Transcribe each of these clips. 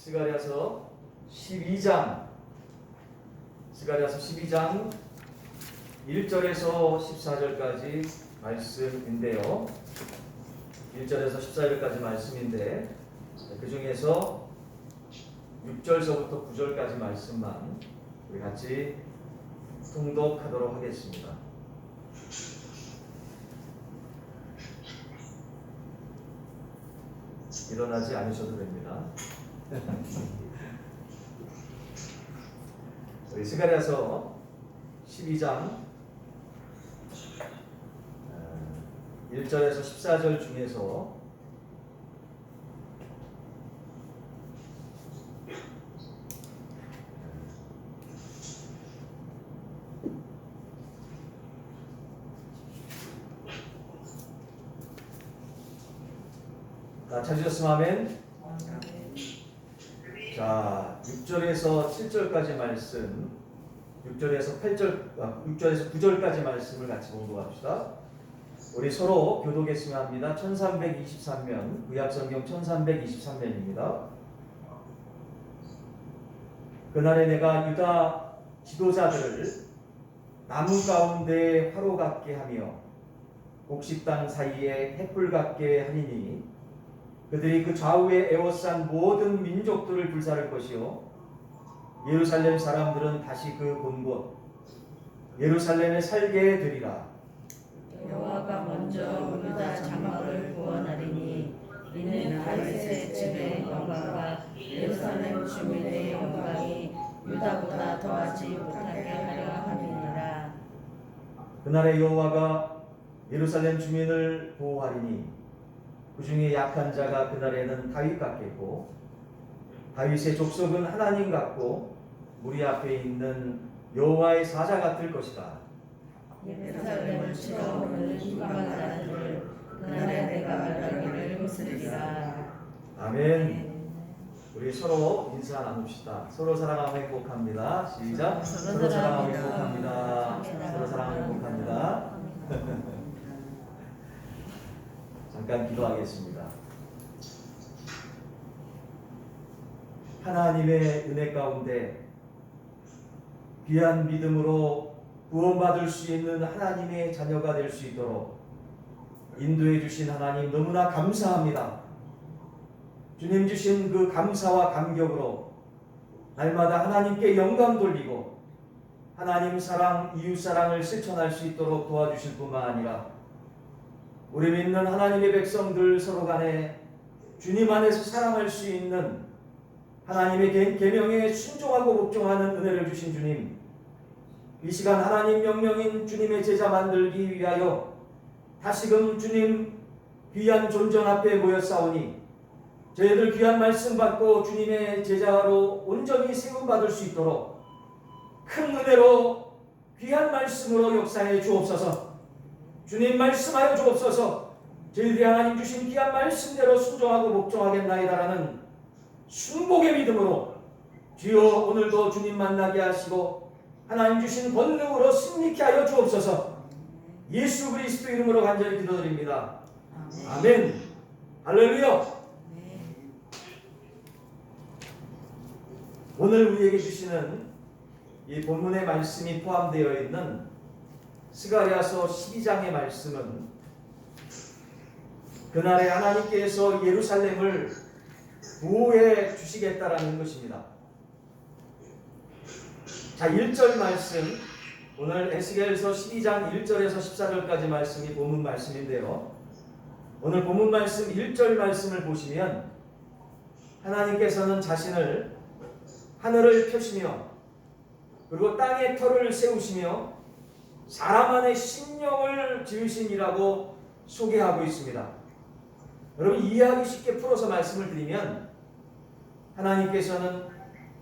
스가랴서 12장 1절에서 14절까지 말씀인데요. 1절에서 14절까지 말씀인데 그 중에서 6절서부터 9절까지 말씀만 우리 같이 통독하도록 하겠습니다. 일어나지 않으셔도 됩니다. 우리 스가랴서 12장 1절에서 14절 중에서 찾으셨으면 아멘. 자, 6절에서 7절까지 말씀, 6절에서 9절까지 말씀을 같이 공부합시다. 우리 서로 교독했으면 합니다. 1323면, 구약성경 1323면입니다. 그날에 내가 유다 지도자들을 나무 가운데 화로 같게 하며 곡식당 사이에 횃불 같게 하리니 그들이 그 좌우에 에워싼 모든 민족들을 불사를 것이요 예루살렘 사람들은 다시 그 본 곳 예루살렘에 살게 되리라. 여호와가 먼저 유다 장막을 구원하리니 이는 다윗의 집의 영광과 예루살렘 주민의 영광이 유다보다 더하지 못하게 하려 함이니라. 그날에 여호와가 예루살렘 주민을 보호하리니 그 중에 약한 자가 그날에는 다윗 같겠고 다윗의 족속은 하나님 같고 무리 앞에 있는 여호와의 사자 같을 것이다. 예루살렘을 치러 오는 이방 자들을 그날에 내가 멸하기를 힘쓰리라. 아멘. 우리 서로 인사 나눕시다. 서로 사랑하며 행복합니다. 시작. 서로 사랑하며 행복합니다. 서로 사랑하며 행복합니다. 잠깐 기도하겠습니다. 하나님의 은혜 가운데 귀한 믿음으로 구원받을 수 있는 하나님의 자녀가 될 수 있도록 인도해 주신 하나님 너무나 감사합니다. 주님 주신 그 감사와 감격으로 날마다 하나님께 영광 돌리고 하나님 사랑, 이웃 사랑을 실천할 수 있도록 도와주실 뿐만 아니라 우리 믿는 하나님의 백성들 서로 간에 주님 안에서 사랑할 수 있는 하나님의 계명에 순종하고 복종하는 은혜를 주신 주님, 이 시간 하나님 명령인 주님의 제자 만들기 위하여 다시금 주님 귀한 존전 앞에 모였사오니 저희들 귀한 말씀 받고 주님의 제자로 온전히 세움받을 수 있도록 큰 은혜로 귀한 말씀으로 역사해 주옵소서. 주님 말씀하여 주옵소서. 저희들이 하나님 주신 귀한 말씀대로 순종하고 복종하겠나이다라는 순복의 믿음으로 주여 오늘도 주님 만나게 하시고 하나님 주신 권능으로 승리케 하여 주옵소서. 예수 그리스도 이름으로 간절히 기도드립니다. 아멘. 할렐루야. 오늘 우리에게 주시는 이 본문의 말씀이 포함되어 있는 스가랴서 12장의 말씀은 그날에 하나님께서 예루살렘을 보호해 주시겠다라는 것입니다. 자, 1절 말씀, 오늘 에스겔서 12장 1절에서 14절까지 말씀이 본문 말씀인데요. 오늘 본문 말씀 1절 말씀을 보시면 하나님께서는 자신을 하늘을 펴시며 그리고 땅에 터를 세우시며 사람 안에 심령을 지으신이라고 소개하고 있습니다. 여러분 이해하기 쉽게 풀어서 말씀을 드리면 하나님께서는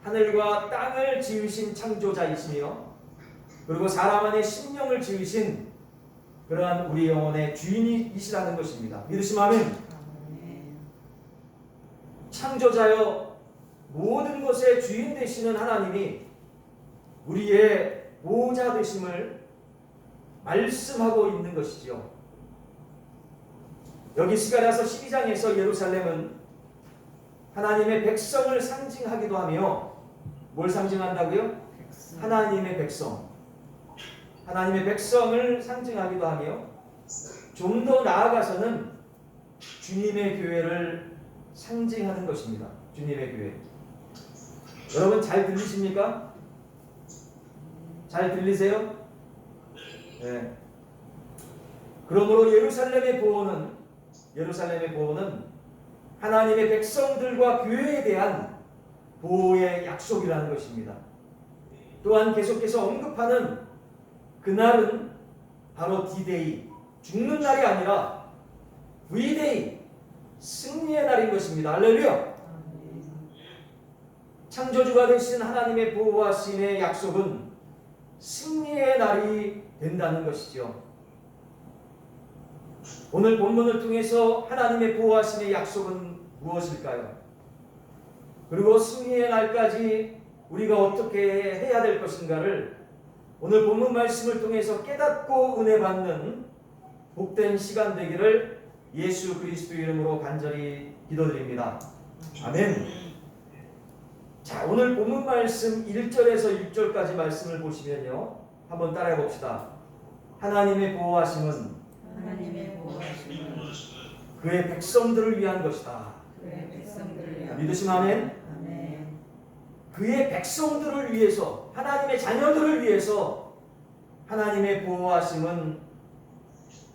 하늘과 땅을 지으신 창조자이시며 그리고 사람 안에 심령을 지으신 그러한 우리 영혼의 주인이시라는 것입니다. 믿으시면 아멘. 창조자여 모든 것의 주인 되시는 하나님이 우리의 보호자 되심을 말씀하고 있는 것이지요. 여기 스가랴서 12장에서 예루살렘은 하나님의 백성을 상징하기도 하며 뭘 상징한다고요? 하나님의 백성. 하나님의 백성을 상징하기도 하며 좀 더 나아가서는 주님의 교회를 상징하는 것입니다. 주님의 교회. 여러분 잘 들리십니까? 잘 들리세요? 네. 그러므로 예루살렘의 보호는 하나님의 백성들과 교회에 대한 보호의 약속이라는 것입니다. 또한 계속해서 언급하는 그날은 바로 D-Day, 죽는 날이 아니라 V-Day, 승리의 날인 것입니다. 할렐루야! 창조주가 되신 하나님의 보호하심의 약속은 승리의 날이 된다는 것이죠. 오늘 본문을 통해서 하나님의 보호하심의 약속은 무엇일까요? 그리고 승리의 날까지 우리가 어떻게 해야 될 것인가를 오늘 본문 말씀을 통해서 깨닫고 은혜 받는 복된 시간 되기를 예수 그리스도 이름으로 간절히 기도드립니다. 아멘. 자, 오늘 본문 말씀 1절에서 6절까지 말씀을 보시면요. 한번 따라해 봅시다. 하나님의 보호하심은 그의 백성들을 위한 것이다. 믿으시면 아멘. 그의 백성들을 위해서, 하나님의 자녀들을 위해서 하나님의 보호하심은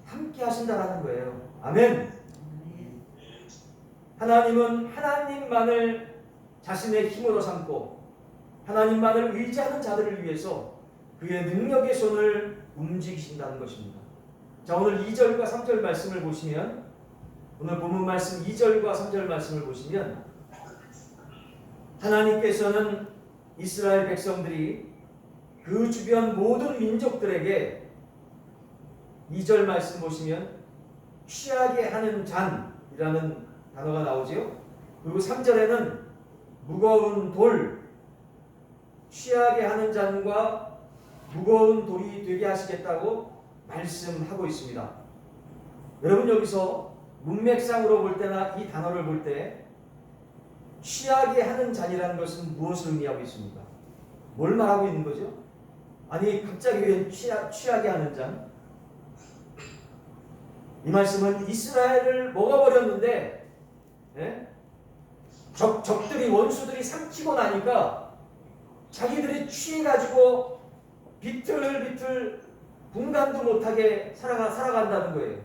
함께 하신다라는 거예요. 아멘. 하나님은 하나님만을 자신의 힘으로 삼고 하나님만을 의지하는 자들을 위해서 그의 능력의 손을 움직이신다는 것입니다. 자, 오늘 2절과 3절 말씀을 보시면, 오늘 본문 말씀 2절과 3절 말씀을 보시면 하나님께서는 이스라엘 백성들이 그 주변 모든 민족들에게 2절 말씀 보시면 취하게 하는 잔이라는 단어가 나오지요. 그리고 3절에는 무거운 돌, 취하게 하는 잔과 무거운 돌이 되게 하시겠다고 말씀하고 있습니다. 여러분 여기서 문맥상으로 볼 때나 이 단어를 볼 때 취하게 하는 잔이라는 것은 무엇을 의미하고 있습니까? 뭘 말하고 있는 거죠? 아니 갑자기 왜 취하게 하는 잔? 이 말씀은 이스라엘을 먹어버렸는데 적들이 원수들이 삼키고 나니까 자기들이 취해가지고 비틀비틀 분간도 못하게 살아간다는 거예요.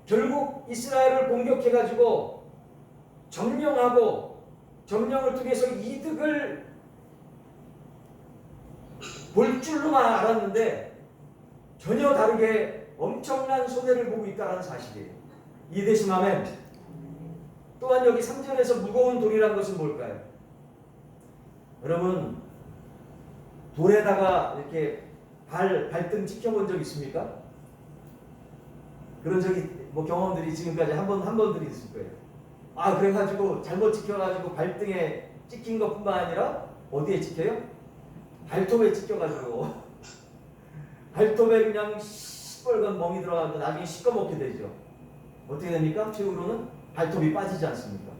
결국 이스라엘을 공격해가지고 점령하고 점령을 통해서 이득을 볼 줄로만 알았는데 전혀 다르게 엄청난 손해를 보고 있다는 사실이에요. 이해되시면 아멘. 또한 여기 3절에서 무거운 돌이란 것은 뭘까요? 여러분 돌에다가 이렇게 발등 찍혀본 적 있습니까? 그런 적이 경험들이 지금까지 한 번들이 있을 거예요. 그래가지고 잘못 찍혀가지고 발등에 찍힌 것뿐만 아니라 어디에 찍혀요? 발톱에 찍혀가지고 발톱에 그냥 시뻘건 멍이 들어가고 나중에 시꺼멓게 되죠. 어떻게 됩니까? 최후로는 발톱이 빠지지 않습니까?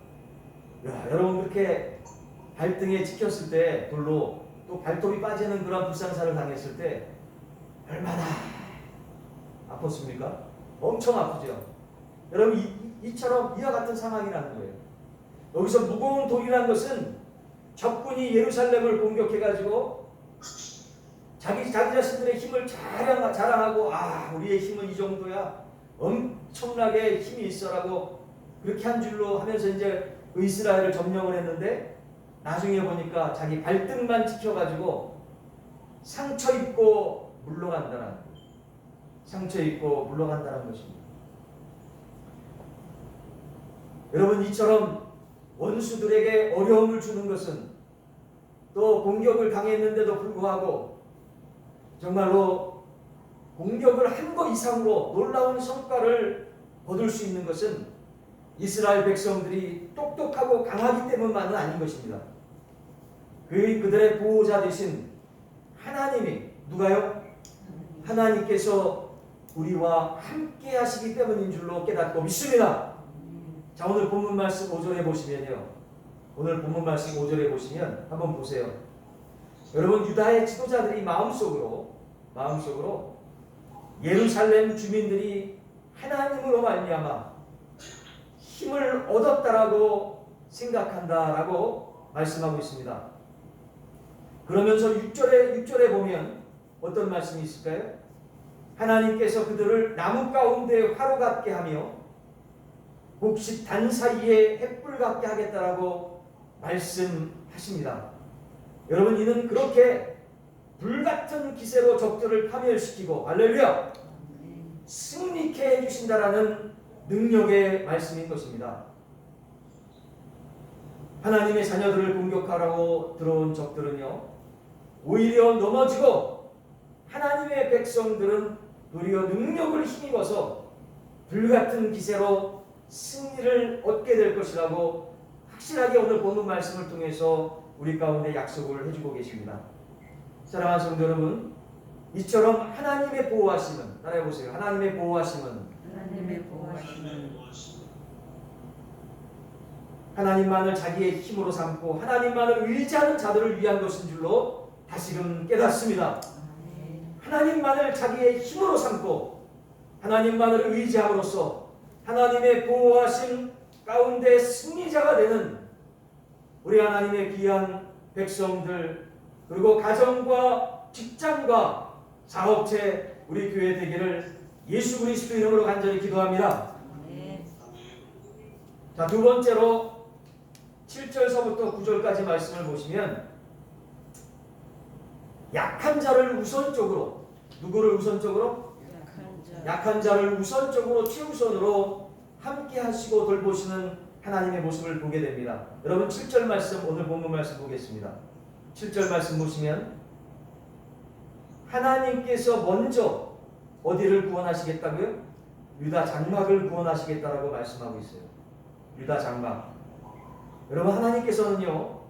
여러분 그렇게 발등에 찍혔을 때 돌로 또 발톱이 빠지는 그런 불상사를 당했을 때 얼마나 아팠습니까? 엄청 아프죠. 여러분 이처럼 이와 같은 상황이라는 거예요. 여기서 무거운 돌이라는 것은 적군이 예루살렘을 공격해가지고 자기 자신들의 힘을 자랑하고 우리의 힘은 이 정도야, 엄청나게 힘이 있어라고 그렇게 한 줄로 하면서 이제 이스라엘을 점령을 했는데 나중에 보니까 자기 발등만 찍혀가지고 상처 입고 물러간다는 것입니다. 여러분 이처럼 원수들에게 어려움을 주는 것은 또 공격을 당했는데도 불구하고 정말로 공격을 한 것 이상으로 놀라운 성과를 거둘 수 있는 것은 이스라엘 백성들이 똑똑하고 강하기 때문만은 아닌 것입니다. 그들의 보호자 되신 하나님이 누가요? 하나님께서 우리와 함께 하시기 때문인 줄로 깨닫고 믿습니다. 자, 오늘 본문 말씀 5절에 보시면요. 오늘 본문 말씀 5절에 보시면 한번 보세요. 여러분, 유다의 지도자들이 마음속으로 예루살렘 주민들이 하나님으로 말미암아 힘을 얻었다라고 생각한다라고 말씀하고 있습니다. 그러면서 6절에 보면 어떤 말씀이 있을까요? 하나님께서 그들을 나무 가운데 화로 같게 하며 곡식 단 사이에 횃불 같게 하겠다라고 말씀하십니다. 여러분, 이는 그렇게 불같은 기세로 적들을 파멸시키고 할렐루야 승리케 해주신다라는 능력의 말씀인 것입니다. 하나님의 자녀들을 공격하라고 들어온 적들은요, 오히려 넘어지고 하나님의 백성들은 도리어 능력을 힘입어서 불같은 기세로 승리를 얻게 될 것이라고 확실하게 오늘 본문 말씀을 통해서 우리 가운데 약속을 해주고 계십니다. 사랑하는 성도 여러분, 이처럼 하나님의 보호하심은, 따라해보세요. 하나님의 보호하심은 하나님만을 자기의 힘으로 삼고 하나님만을 의지하는 자들을 위한 것인 줄로 다시금 깨닫습니다. 하나님만을 자기의 힘으로 삼고 하나님만을 의지함으로써 하나님의 보호하심 가운데 승리자가 되는 우리 하나님의 귀한 백성들, 그리고 가정과 직장과 사업체, 우리 교회 되기를 예수 그리스도 이름으로 간절히 기도합니다. 자, 두 번째로 7절서부터 9절까지 말씀을 보시면 약한 자를 우선적으로, 누구를 우선적으로? 약한 자를 우선적으로 최우선으로 함께 하시고 돌보시는 하나님의 모습을 보게 됩니다. 여러분, 7절 말씀, 오늘 본문 말씀 보겠습니다. 7절 말씀 보시면 하나님께서 먼저 어디를 구원하시겠다고요? 유다 장막을 구원하시겠다라고 말씀하고 있어요. 유다 장막. 여러분, 하나님께서는요,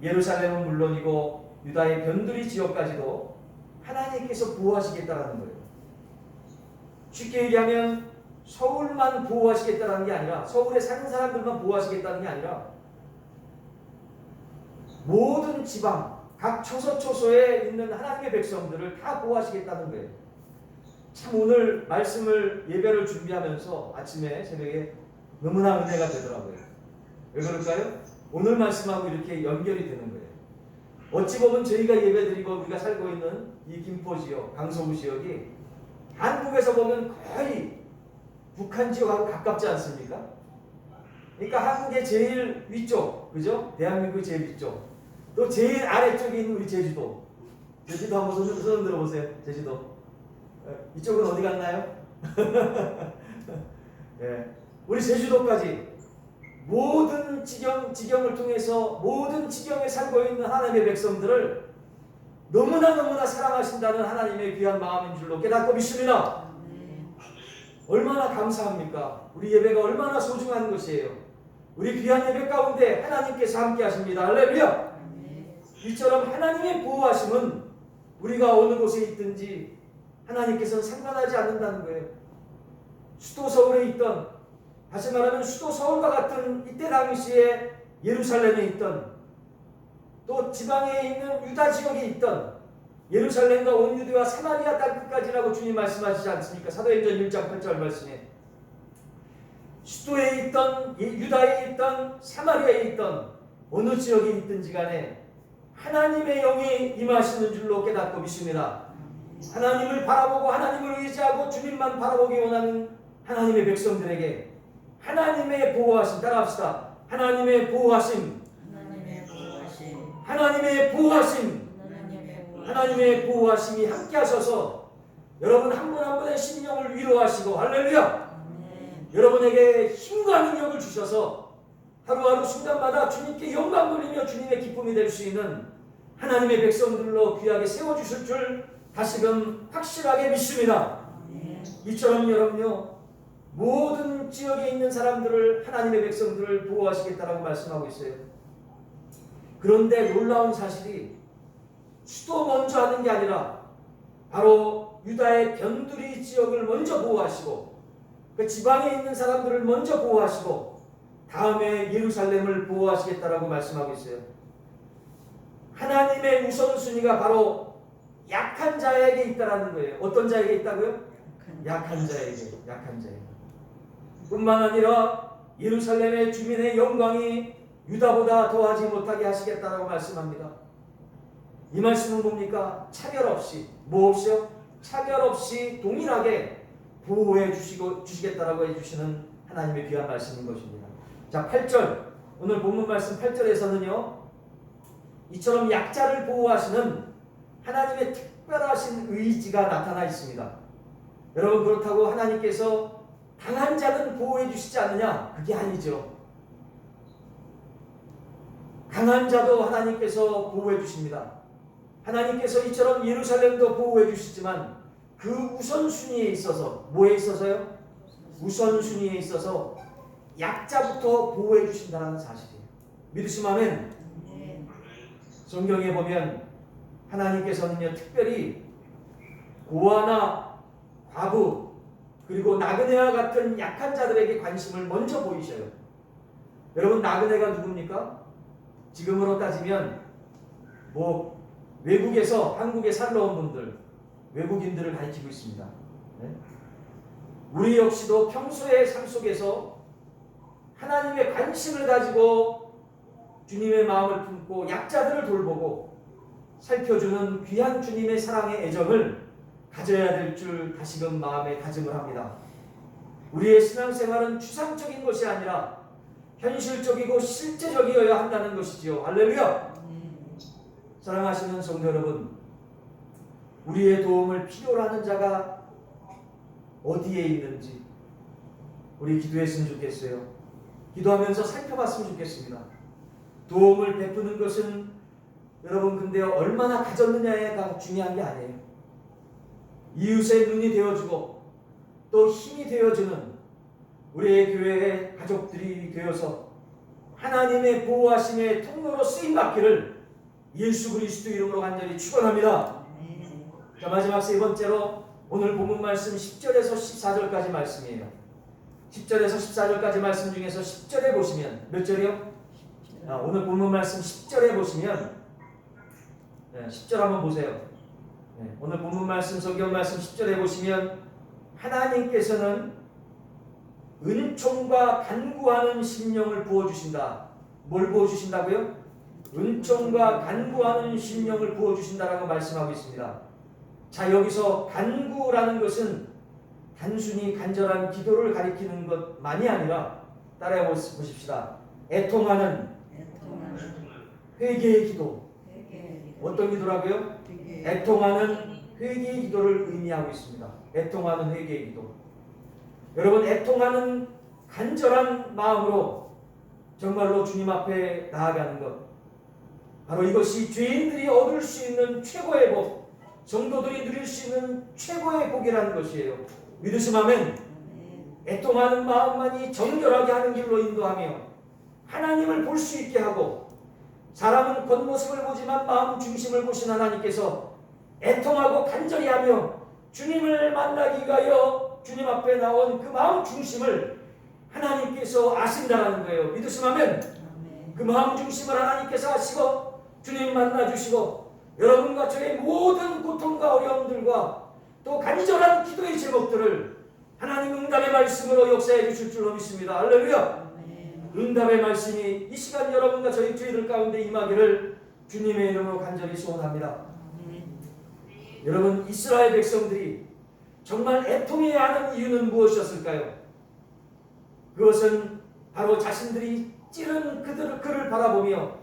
예루살렘은 물론이고 유다의 변두리 지역까지도 하나님께서 보호하시겠다라는 거예요. 쉽게 얘기하면 서울만 보호하시겠다는 게 아니라, 서울에 사는 사람들만 보호하시겠다는 게 아니라 모든 지방, 각 초소초소에 있는 하나님의 백성들을 다 보호하시겠다는 거예요. 참 오늘 말씀을 예배를 준비하면서 아침에 새벽에 너무나 은혜가 되더라고요. 왜 그럴까요? 오늘 말씀하고 이렇게 연결이 되는 거예요. 어찌 보면 저희가 예배드리고 우리가 살고 있는 이 김포 지역, 강서구 지역이 한국에서 보면 거의 북한 지역하고 가깝지 않습니까? 그러니까 한국의 제일 위쪽, 그죠? 대한민국의 제일 위쪽. 또 제일 아래쪽에 있는 우리 제주도. 제주도 한번 손 들어보세요. 제주도. 이쪽은 어디 갔나요? 예. 우리 제주도까지 모든 지경을 통해서 모든 지경에 살고 있는 하나님의 백성들을 너무나 사랑하신다는 하나님의 귀한 마음인 줄로 깨닫고 믿습니다. 얼마나 감사합니까? 우리 예배가 얼마나 소중한 것이에요. 우리 귀한 예배 가운데 하나님께서 함께 하십니다. 할렐루야! 이처럼 하나님의 보호하심은 우리가 어느 곳에 있든지 하나님께서는 상관하지 않는다는 거예요. 수도 서울에 있던, 다시 말하면 수도 서울과 같은 이때 당시에 예루살렘에 있던, 또 지방에 있는 유다 지역에 있던 예루살렘과 온 유대와 사마리아 땅 끝까지라고 주님 말씀하시지 않습니까? 사도행전 1장 8절 말씀에 수도에 있던, 유다에 있던, 사마리아에 있던 어느 지역에 있든지 간에 하나님의 영이 임하시는 줄로 깨닫고 믿습니다. 하나님을 바라보고 하나님을 의지하고 주님만 바라보기 원하는 하나님의 백성들에게 하나님의 보호하심, 따라합시다. 하나님의 보호하심, 하나님의 보호하심, 하나님의 보호하심이 함께 하셔서 여러분 한 분 한 분의 심령을 위로하시고, 할렐루야! 여러분에게 힘과 능력을 주셔서 하루하루 순간마다 주님께 영광 돌리며 주님의 기쁨이 될 수 있는 하나님의 백성들로 귀하게 세워주실 줄 다시금 확실하게 믿습니다. 이처럼 여러분요, 모든 지역에 있는 사람들을, 하나님의 백성들을 보호하시겠다라고 말씀하고 있어요. 그런데 놀라운 사실이 수도 먼저 하는 게 아니라 바로 유다의 변두리 지역을 먼저 보호하시고 그 지방에 있는 사람들을 먼저 보호하시고 다음에 예루살렘을 보호하시겠다라고 말씀하고 있어요. 하나님의 우선순위가 바로 약한 자에게 있다라는 거예요. 어떤 자에게 있다고요? 약한 자에게. 뿐만 아니라 예루살렘의 주민의 영광이 유다보다 더하지 못하게 하시겠다라고 말씀합니다. 이 말씀은 뭡니까? 차별 없이, 뭐 없이요? 차별 없이 동일하게 보호해 주시겠다라고 해주시는 하나님의 귀한 말씀인 것입니다. 자, 8절, 오늘 본문 말씀 8절에서는요, 이처럼 약자를 보호하시는 하나님의 특별하신 의지가 나타나 있습니다. 여러분, 그렇다고 하나님께서 강한 자는 보호해 주시지 않느냐? 그게 아니죠. 강한 자도 하나님께서 보호해 주십니다. 하나님께서 이처럼 예루살렘도 보호해 주시지만 그 우선순위에 있어서, 뭐에 있어서요? 우선순위에 있어서 약자부터 보호해 주신다는 사실이에요. 믿으시면 아멘. 성경에 보면 하나님께서는요, 특별히 고아나 과부 그리고 나그네와 같은 약한 자들에게 관심을 먼저 보이셔요. 여러분, 나그네가 누굽니까? 지금으로 따지면 뭐 외국에서 한국에 살러 온 분들, 외국인들을 가리키고 있습니다. 네? 우리 역시도 평소의 삶 속에서 하나님의 관심을 가지고 주님의 마음을 품고 약자들을 돌보고 살펴주는 귀한 주님의 사랑의 애정을 가져야 될 줄 다시금 마음에 다짐을 합니다. 우리의 신앙생활은 추상적인 것이 아니라 현실적이고 실제적이어야 한다는 것이지요. 할렐루야! 사랑하시는 성도 여러분, 우리의 도움을 필요로 하는 자가 어디에 있는지 우리 기도했으면 좋겠어요. 기도하면서 살펴봤으면 좋겠습니다. 도움을 베푸는 것은 여러분, 근데 얼마나 가졌느냐가 중요한 게 아니에요. 이웃의 눈이 되어주고 또 힘이 되어주는 우리의 교회의 가족들이 되어서 하나님의 보호하심의 통로로 쓰임받기를 예수 그리스도 이름으로 간절히 축원합니다. 자, 마지막 세 번째로 오늘 본문 말씀 10절에서 14절까지 말씀이에요. 10절에서 14절까지 말씀 중에서 10절에 보시면 몇 절이요? 오늘 본문 말씀 10절에 보시면 10절 한번 보세요. 오늘 본문 말씀, 성경 말씀 10절에 보시면 하나님께서는 은총과 간구하는 심령을 부어주신다. 뭘 부어주신다고요? 은총과 간구하는 심령을 부어주신다라고 말씀하고 있습니다. 자, 여기서 간구라는 것은 단순히 간절한 기도를 가리키는 것만이 아니라 따라해 보십시다. 애통하는 회개의 기도. 어떤 기도라고요? 애통하는 회개의 기도를 의미하고 있습니다. 애통하는 회개의 기도. 여러분, 애통하는 간절한 마음으로 정말로 주님 앞에 나아가는 것, 바로 이것이 죄인들이 얻을 수 있는 최고의 복, 성도들이 누릴 수 있는 최고의 복이라는 것이에요. 믿으시면 아멘. 애통하는 마음만이 정결하게 하는 길로 인도하며 하나님을 볼 수 있게 하고, 사람은 겉모습을 보지만 마음 중심을 보신 하나님께서 애통하고 간절히 하며 주님을 만나기 위하여 주님 앞에 나온 그 마음 중심을 하나님께서 아신다는 거예요. 믿으시면 아멘. 그 마음 중심을 하나님께서 아시고 주님 만나주시고 여러분과 저의 모든 고통과 어려움들과 또 간절한 기도의 제목들을 하나님 응답의 말씀으로 역사해 주실 줄로 믿습니다. 할렐루야. 응답의 말씀이 이 시간 여러분과 저희 저희들 가운데 임하기를 주님의 이름으로 간절히 소원합니다. 여러분, 이스라엘 백성들이 정말 애통해야 하는 이유는 무엇이었을까요? 그것은 바로 자신들이 찌른 그를 바라보며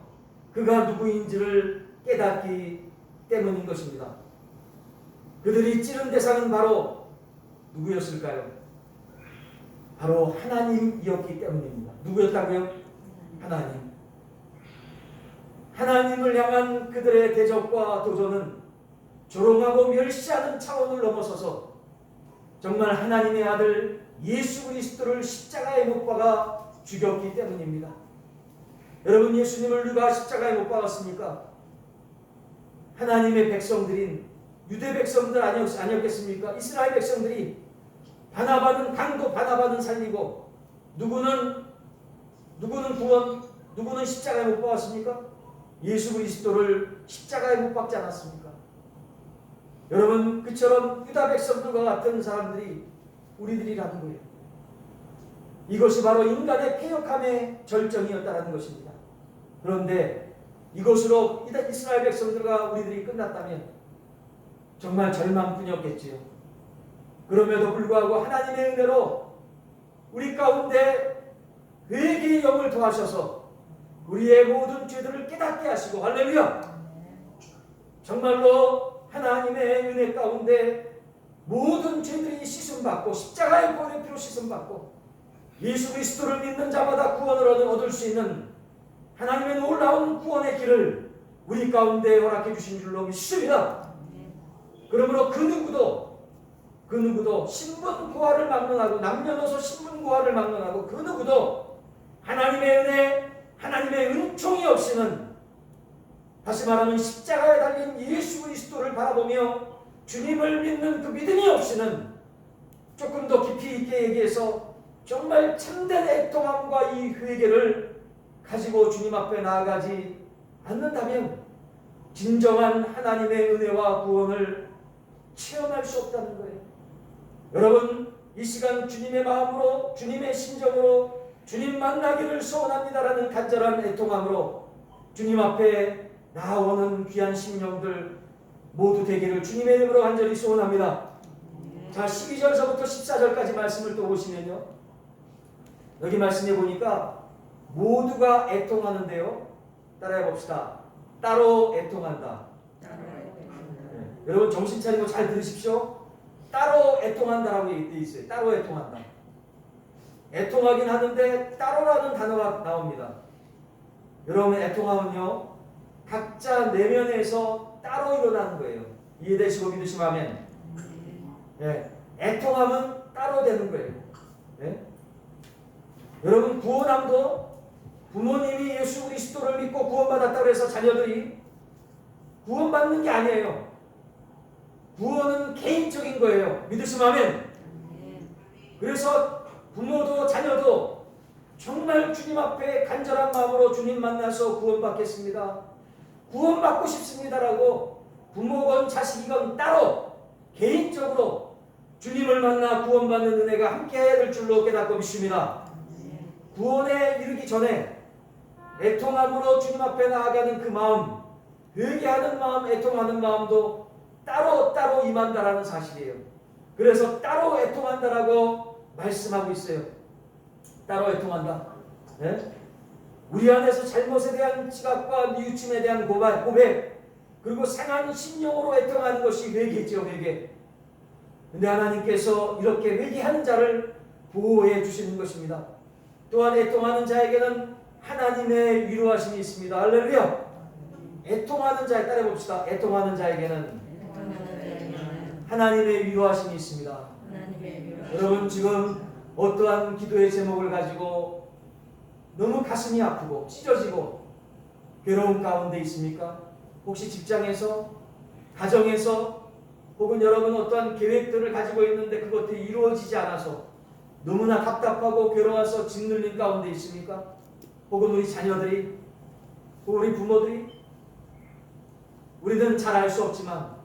그가 누구인지를 깨닫기 때문인 것입니다. 그들이 찌른 대상은 바로 누구였을까요? 바로 하나님이었기 때문입니다. 누구였다고요? 하나님. 하나님을 향한 그들의 대적과 도전은 조롱하고 멸시하는 차원을 넘어서서 정말 하나님의 아들 예수 그리스도를 십자가에 못 박아 죽였기 때문입니다. 여러분, 예수님을 누가 십자가에 못 박았습니까? 하나님의 백성들인 유대 백성들 아니었겠습니까? 이스라엘 백성들이 바나바는 강도 바나바는 살리고 누구는 누구는 구원, 누구는 십자가에 못 박았습니까? 예수 그리스도를 십자가에 못 박지 않았습니까? 여러분, 그처럼 유다 백성들과 같은 사람들이 우리들이라는 거예요. 이것이 바로 인간의 패역함의 절정이었다는 것입니다. 그런데 이것으로 이스라엘 백성들과 우리들이 끝났다면 정말 절망뿐이었겠지요. 그럼에도 불구하고 하나님의 은혜로 우리 가운데 회개의 영을 더하셔서 우리의 모든 죄들을 깨닫게 하시고, 할렐루야! 정말로 하나님의 은혜 가운데 모든 죄들이 씻음받고 십자가의 보혈의 피로 씻음받고 예수 그리스도를 믿는 자마다 구원을 얻을 수 있는 하나님의 놀라운 구원의 길을 우리 가운데 허락해 주신 줄로 믿습니다. 그러므로 그 누구도 신분 고하를 막론하고, 남녀노소 신분 고하를 막론하고 그 누구도 하나님의 은혜, 하나님의 은총이 없이는, 다시 말하면 십자가에 달린 예수 그리스도를 바라보며 주님을 믿는 그 믿음이 없이는, 조금 더 깊이 있게 얘기해서 정말 참된 애통함과 이 회개를 가지고 주님 앞에 나아가지 않는다면 진정한 하나님의 은혜와 구원을 체험할 수 없다는 거예요. 여러분, 이 시간 주님의 마음으로, 주님의 심정으로 주님 만나기를 소원합니다라는 간절한 애통함으로 주님 앞에 나오는 귀한 심령들 모두 되기를 주님의 이름으로 간절히 소원합니다. 자, 12절서부터 14절까지 말씀을 또 보시면요, 여기 말씀해 보니까 모두가 애통하는데요, 따라해 봅시다. 따로 애통한다. 여러분 정신 차리고 잘 들으십시오. 따로 애통한다라고 되어 있어요. 따로 애통한다. 애통하긴 하는데 따로라는 단어가 나옵니다. 여러분, 애통함은요, 각자 내면에서 따로 일어나는 거예요. 이해되시고 믿으시면 아멘. 예, 애통함은 따로 되는 거예요. 예? 여러분, 구원함도 부모님이 예수 그리스도를 믿고 구원받았다고 해서 자녀들이 구원받는 게 아니에요. 구원은 개인적인 거예요. 믿으시면 아멘. 그래서 부모도 자녀도 정말 주님 앞에 간절한 마음으로 주님 만나서 구원받겠습니다, 구원받고 싶습니다라고 부모건 자식이건 따로 개인적으로 주님을 만나 구원받는 은혜가 함께해야 될 줄로 깨닫고 믿습니다. 구원에 이르기 전에 애통함으로 주님 앞에 나아가는 그 마음, 회개하는 마음, 애통하는 마음도 따로 임한다라는 사실이에요. 그래서 따로 애통한다라고 말씀하고 있어요. 따로 애통한다. 네? 우리 안에서 잘못에 대한 지각과 뉘우침에 대한 고백, 그리고 상한 심령으로 애통하는 것이 회개죠, 회개. 근데 하나님께서 이렇게 회개하는 자를 보호해 주시는 것입니다. 또한 애통하는 자에게는 하나님의 위로하심이 있습니다. 할렐루야. 애통하는 자에 따라 봅시다. 애통하는 자에게는 하나님의 위로하심이 있습니다. 여러분, 지금 어떠한 기도의 제목을 가지고 너무 가슴이 아프고 찢어지고 괴로운 가운데 있습니까? 혹시 직장에서, 가정에서, 혹은 여러분 어떠한 계획들을 가지고 있는데 그것들이 이루어지지 않아서 너무나 답답하고 괴로워서 짓눌린 가운데 있습니까? 혹은 우리 자녀들이, 혹은 우리 부모들이, 우리는 잘 알 수 없지만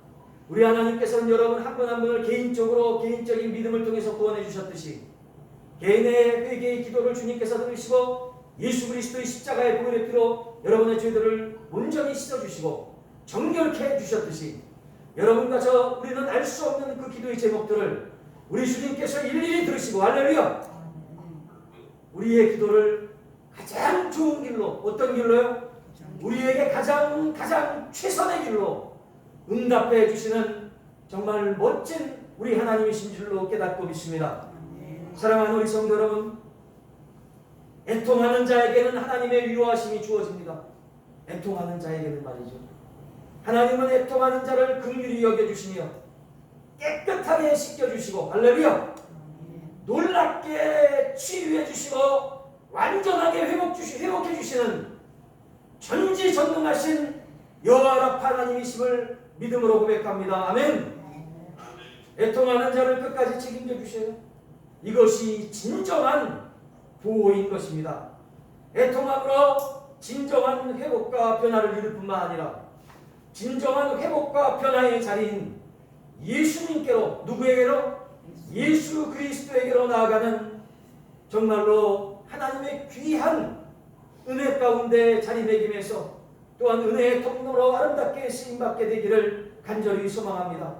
우리 하나님께서는 여러분 한 분 한 분을 개인적인 믿음을 통해서 구원해 주셨듯이 개인의 회개의 기도를 주님께서 들으시고 예수 그리스도의 십자가의 보혈의 피로 여러분의 죄들을 온전히 씻어주시고 정결케 해주셨듯이 여러분과 우리는 알 수 없는 그 기도의 제목들을 우리 주님께서 일일이 들으시고, 할렐루야, 우리의 기도를 가장 좋은 길로, 어떤 길로요? 우리에게 가장 최선의 길로 응답해 주시는 정말 멋진 우리 하나님이신 줄로 깨닫고 믿습니다. 사랑하는 우리 성도 여러분, 애통하는 자에게는 하나님의 위로하심이 주어집니다. 애통하는 자에게는 말이죠. 하나님은 애통하는 자를 긍휼히 여겨주시며 깨끗하게 씻겨주시고, 할렐루야, 놀랍게 치유해주시고 완전하게 회복해주시는 전지전능하신 여호와 라파 하나님이심을 믿음으로 고백합니다. 아멘. 애통하는 자를 끝까지 책임져 주셔요. 이것이 진정한 보호인 것입니다. 애통함으로 진정한 회복과 변화를 이룰 뿐만 아니라 진정한 회복과 변화의 자리인 예수님께로, 누구에게로? 예수 그리스도에게로 나아가는 정말로 하나님의 귀한 은혜 가운데 자리매김해서 또한 은혜의 통로로 아름답게 쓰임받게 되기를 간절히 소망합니다.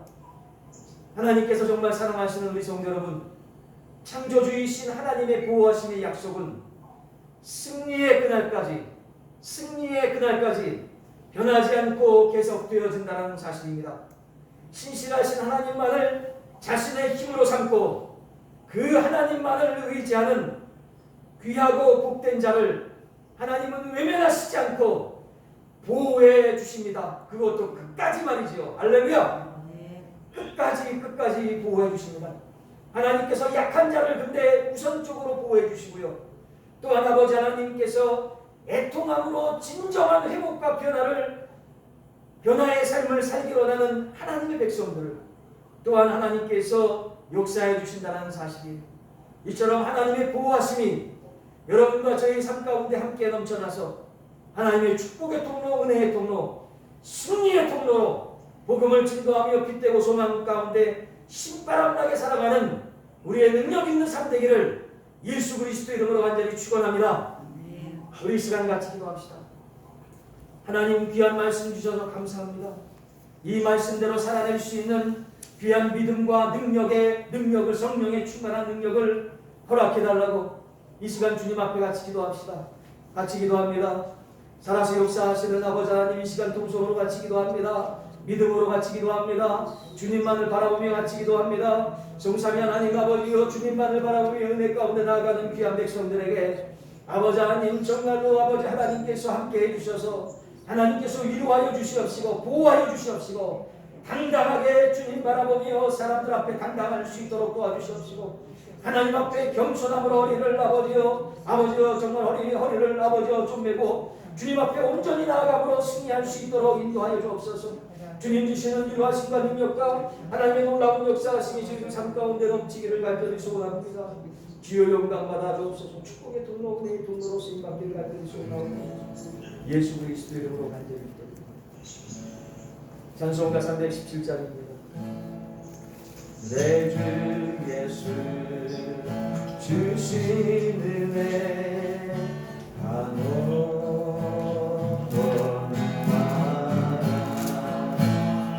하나님께서 정말 사랑하시는 우리 성도 여러분, 창조주이신 하나님의 보호하심의 약속은 승리의 그날까지 변하지 않고 계속되어진다는 사실입니다. 신실하신 하나님만을 자신의 힘으로 삼고 그 하나님만을 의지하는 귀하고 복된 자를 하나님은 외면하시지 않고 보호해 주십니다. 그것도 끝까지 말이지요. 할렐루야. 끝까지 보호해 주십니다. 하나님께서 약한 자를 근데 우선적으로 보호해 주시고요. 또한 아버지 하나님께서 애통함으로 진정한 회복과 변화의 삶을 살기로 하는 하나님의 백성들을 또한 하나님께서 역사해 주신다는 사실이, 이처럼 하나님의 보호하심이 여러분과 저희 삶 가운데 함께 넘쳐나서 하나님의 축복의 통로, 은혜의 통로, 승리의 통로로 복음을 증거하며 빛되고 소망 가운데 신바람나게 살아가는 우리의 능력 있는 삶 되기를 예수 그리스도 이름으로 간절히 축원합니다. 우리 이 시간 같이 기도합시다. 하나님 귀한 말씀 주셔서 감사합니다. 이 말씀대로 살아낼 수 있는 귀한 믿음과 능력을, 성령의 충만한 능력을 허락해달라고 이 시간 주님 앞에 같이 기도합시다. 같이 기도합니다. 살아서 역사하시는 아버지 하나님, 이 시간 통성으로 같이 기도합니다. 믿음으로 같이 기도합니다. 주님만을 바라보며 같이 기도합니다. 성삼위 하나님 아버지여, 주님만을 바라보며 은혜 가운데 나아가는 귀한 백성들에게 아버지 하나님, 정말로 아버지 하나님께서 함께 해주셔서 하나님께서 위로하여 주시옵시고 보호하여 주시옵시고 당당하게 주님 바라보며 사람들 앞에 당당할 수 있도록 도와주시옵시고 하나님 앞에 겸손함으로 허리를 아버지여 정말 허리를 아버지여 좀 메고 주님 앞에 온전히 나아감으로 승리할 수 있도록 인도하여 주옵소서. 주님 주시는 위로하심과 능력과 하나님의 놀라운 역사하심이 저희들 삶 가운데 넘치기를 간절히 소원합니다. 주여 영광 받아 주옵소서. 축복의 통로, 은혜의 통로로 쓰임받기를 간절히 소원합니다. 예수 그리스도 이름으로 간절히 기도합니다. 찬송가 317장입니다. 내 주 예수 주신 은혜 한없던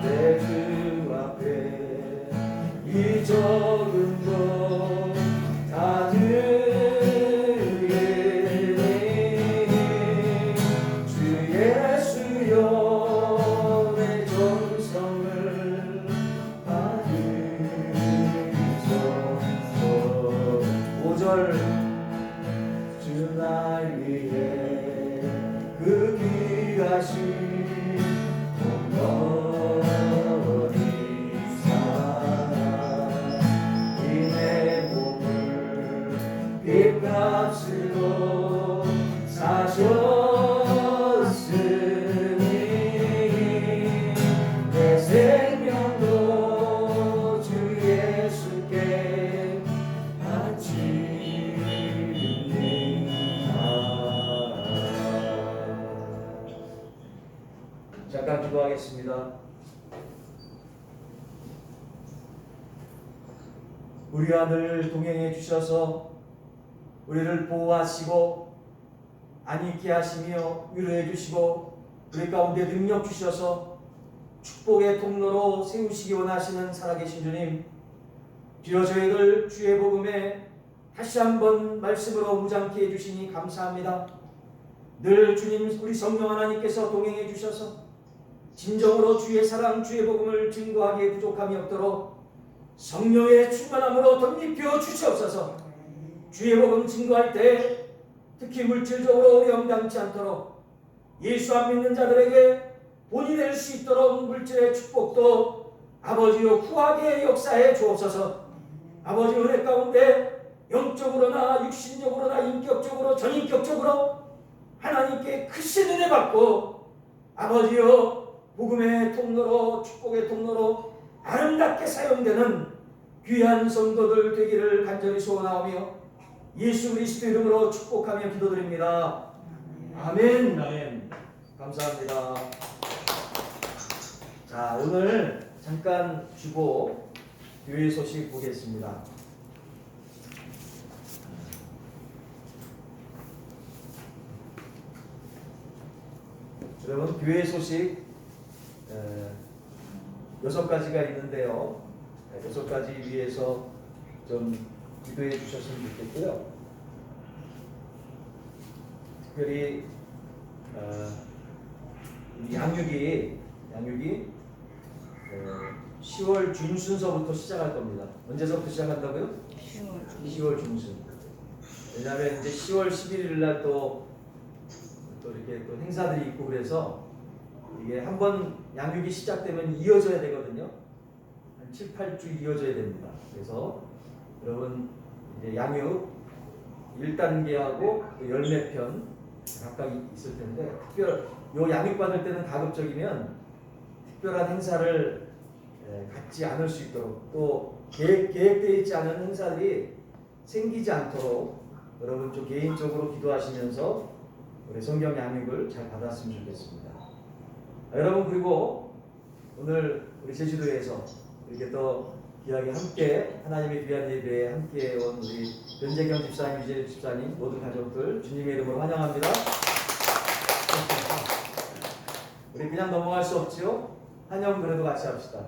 내 주 앞에 이 적은 것 다 드리니 주 예수여 내 정성을 받으소서. 5절 주 날 위해 그 귀하신 값으로 사셨으니 내 생명도 주 예수께 바칩니다. 잠깐 기도하겠습니다. 우리와 늘 동행해 주셔서 우리를 보호하시고 안익게 하시며 위로해 주시고 우리 가운데 능력 주셔서 축복의 통로로 세우시기 원하시는 살아계신 주님, 주여 저희들 주의 복음에 다시 한번 말씀으로 무장케 해주시니 감사합니다. 늘 주님 우리 성령 하나님께서 동행해 주셔서 진정으로 주의 사랑 주의 복음을 증거하기에 부족함이 없도록 성령의 충만함으로 덧입혀 주시옵소서. 주의 복음 증거할 때 특히 물질적으로 어려움당치 않도록 예수 안 믿는 자들에게 본이 될 수 있도록 물질의 축복도 아버지여 후하게 역사해 주옵소서. 아버지 은혜 가운데 영적으로나 육신적으로나 인격적으로 전인격적으로 하나님께 크신 은혜 받고 아버지여 복음의 통로로 축복의 통로로 아름답게 사용되는 귀한 성도들 되기를 간절히 소원하오며 예수 그리스도 이름으로 축복하며 기도드립니다. 아멘. 아멘. 감사합니다. 자, 오늘 잠깐 주보 교회 소식 보겠습니다. 여러분, 교회 소식 6가지가 있는데요. 6가지 위해서 좀 기도해 주셨으면 좋겠고요. 특별히 양육이 10월 중순서부터 시작할 겁니다. 언제서부터 시작한다고요? 10월 중순. 왜냐하면 이제 10월 11일 날 또 이렇게 또 행사들이 있고 그래서 이게 한번 양육이 시작되면 이어져야 되거든요. 한 7, 8주 이어져야 됩니다. 그래서 여러분 이제 양육 1단계하고 열몇 편 각각 있을 텐데 요 양육 받을 때는 가급적이면 특별한 행사를 갖지 않을 수 있도록 또 계획되어 있지 않은 행사들이 생기지 않도록 여러분 좀 개인적으로 기도하시면서 우리 성경 양육을 잘 받았으면 좋겠습니다. 여러분, 그리고 오늘 우리 제주도에서 이렇게 또 귀하게 함께 하나님의 귀한 예배에 함께 온 우리 변재경 집사님, 유재 집사님 모든 가족들 주님의 이름으로 환영합니다. 우리 그냥 넘어갈 수 없지요? 환영 그래도 같이 합시다.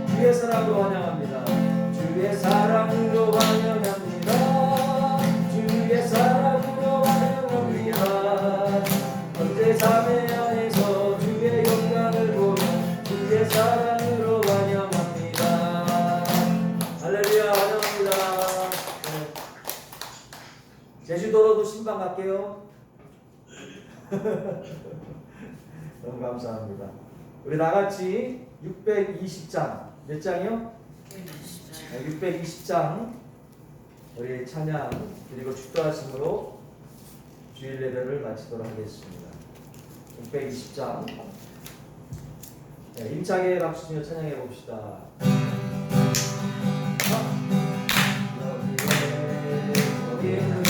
주의 사랑으로 환영합니다. 주의 사랑으로 환영합니다. 주의 사랑으로 환영합니다. 언제 자매 안에서 주의 영광을 보며 주의 사랑으로 환영합니다. 할렐루야, 환영합니다. 네. 제주도로도 신방 갈게요. 너무 감사합니다. 우리 나같이 620장 몇 장이요? 620장 우리 찬양 그리고 축도하심으로 주일 예배를 마치도록 하겠습니다. 620장 힘차게 박수 치며 찬양해 봅시다. 여기는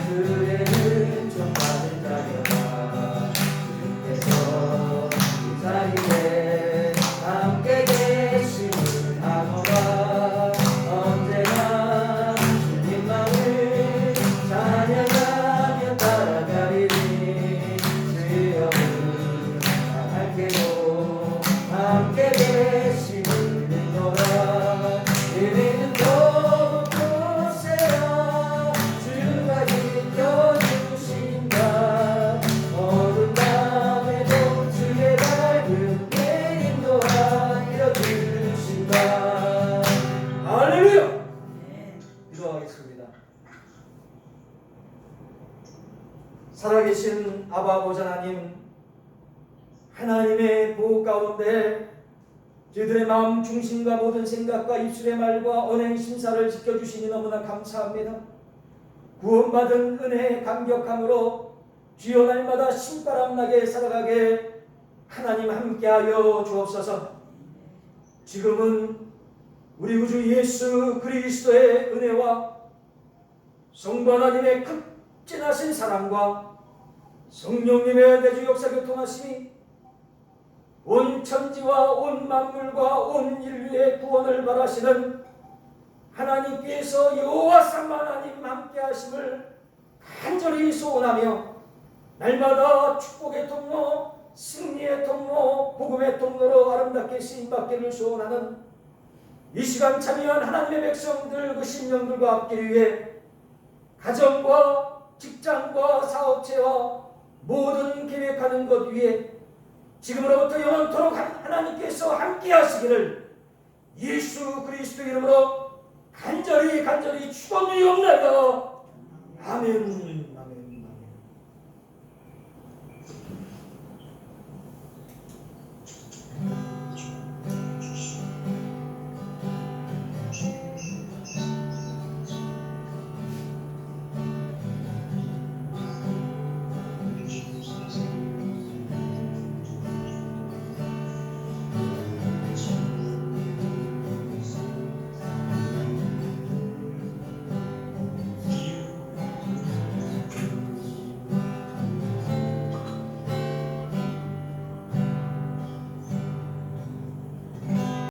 그대는 좀 받은 자녀라 주께서 이 자리에 함께 계심을 하노라. 언제나 주님만을 찬양하며 따라가리니 주여를 나갈게요. 함께 계심을 믿노라. 예배는 높으세요. 주가 지켜주신다. 어두운 밤에도 주의 밝은 인도하 이뤄주신다. 할렐루야. 기도하겠습니다. 살아계신 아바 아버지 하나님, 하나님의 보호 가운데 저희들의 마음 중심과 모든 생각과 입술의 말과 언행 심사를 지켜주시니 너무나 감사합니다. 구원받은 은혜의 감격함으로 주여 날마다 신바람나게 살아가게 하나님 함께하여 주옵소서. 지금은 우리 구주 예수 그리스도의 은혜와 성부 하나님의 극진하신 사랑과 성령님의 내주 역사 교통하심이 온 천지와 온 만물과 온 인류의 구원을 바라시는 하나님께서 여호와 삼마 하나님 함께 하심을 간절히 소원하며 날마다 축복의 통로, 승리의 통로, 복음의 통로로 아름답게 쓰임받기를 소원하는 이 시간 참여한 하나님의 백성들 그 심령들과 함께 위해 가정과 직장과 사업체와 모든 계획하는 것 위에 지금으로부터 영원토록 하나님께서 함께 하시기를 예수 그리스도 이름으로 간절히 축원드리옵나이다. 아멘.